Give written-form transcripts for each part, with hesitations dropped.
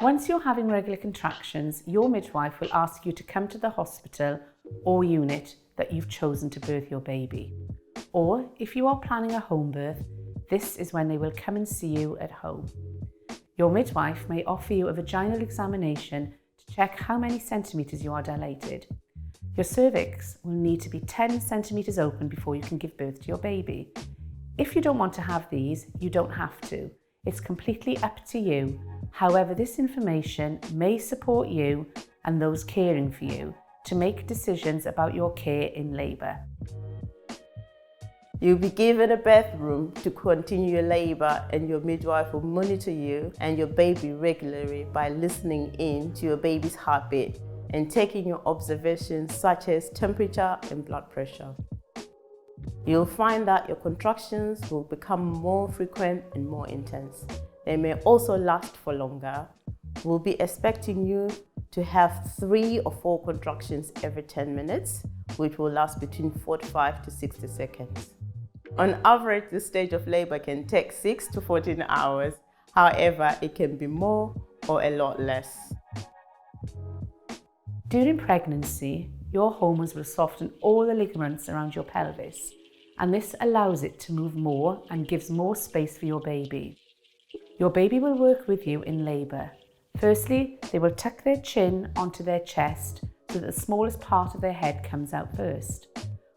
Once you're having regular contractions, your midwife will ask you to come to the hospital or unit that you've chosen to birth your baby. Or if you are planning a home birth, this is when they will come and see you at home. Your midwife may offer you a vaginal examination to check how many centimetres you are dilated. Your cervix will need to be 10 centimetres open before you can give birth to your baby. If you don't want to have these, you don't have to. It's completely up to you. However, this information may support you and those caring for you to make decisions about your care in labour. You'll be given a birth room to continue your labour, and your midwife will monitor you and your baby regularly by listening in to your baby's heartbeat and taking your observations such as temperature and blood pressure. You'll find that your contractions will become more frequent and more intense. They may also last for longer. We'll be expecting you to have 3 or 4 contractions every 10 minutes, which will last between 45 to 60 seconds. On average, this stage of labor can take 6 to 14 hours. However, it can be more or a lot less. During pregnancy, your hormones will soften all the ligaments around your pelvis, and this allows it to move more and gives more space for your baby. Your baby will work with you in labour. Firstly, they will tuck their chin onto their chest so that the smallest part of their head comes out first.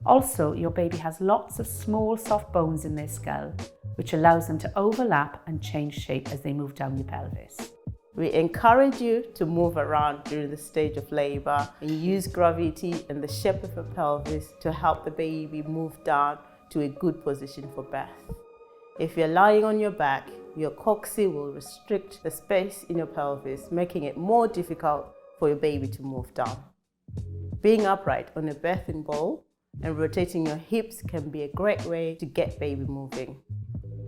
Also, your baby has lots of small soft bones in their skull, which allows them to overlap and change shape as they move down your pelvis. We encourage you to move around during the stage of labour and use gravity and the shape of your pelvis to help the baby move down to a good position for birth. If you're lying on your back, your coccyx will restrict the space in your pelvis, making it more difficult for your baby to move down. Being upright on a birthing ball and rotating your hips can be a great way to get baby moving.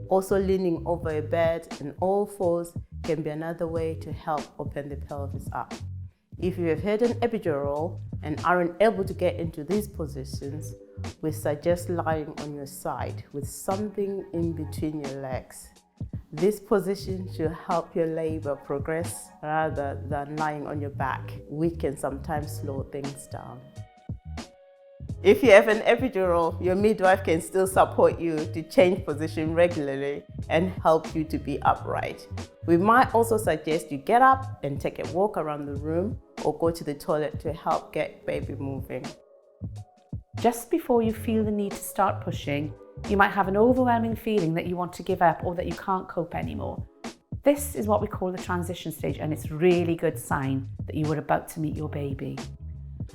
Also, leaning over a bed and all fours can be another way to help open the pelvis up. If you have had an epidural and aren't able to get into these positions, we suggest lying on your side with something in between your legs. This position should help your labor progress rather than lying on your back, which can sometimes slow things down. If you have an epidural, your midwife can still support you to change position regularly and help you to be upright. We might also suggest you get up and take a walk around the room or go to the toilet to help get baby moving. Just before you feel the need to start pushing, you might have an overwhelming feeling that you want to give up or that you can't cope anymore. This is what we call the transition stage, and it's a really good sign that you are about to meet your baby.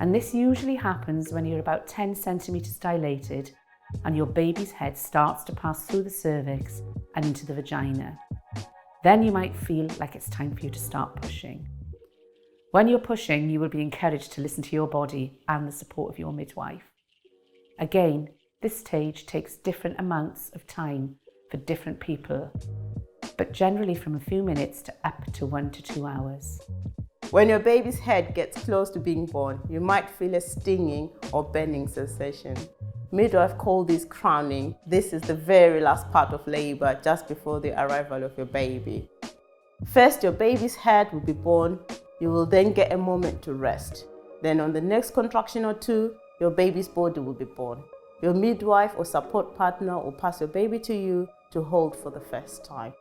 And this usually happens when you're about 10 centimetres dilated and your baby's head starts to pass through the cervix and into the vagina. Then you might feel like it's time for you to start pushing. When you're pushing, you will be encouraged to listen to your body and the support of your midwife. Again, this stage takes different amounts of time for different people, but generally from a few minutes to up to 1 to 2 hours. When your baby's head gets close to being born, you might feel a stinging or burning sensation. Midwife call this crowning. This is the very last part of labor just before the arrival of your baby. First, your baby's head will be born. You will then get a moment to rest. Then on the next contraction or 2, your baby's body will be born. Your midwife or support partner will pass your baby to you to hold for the first time.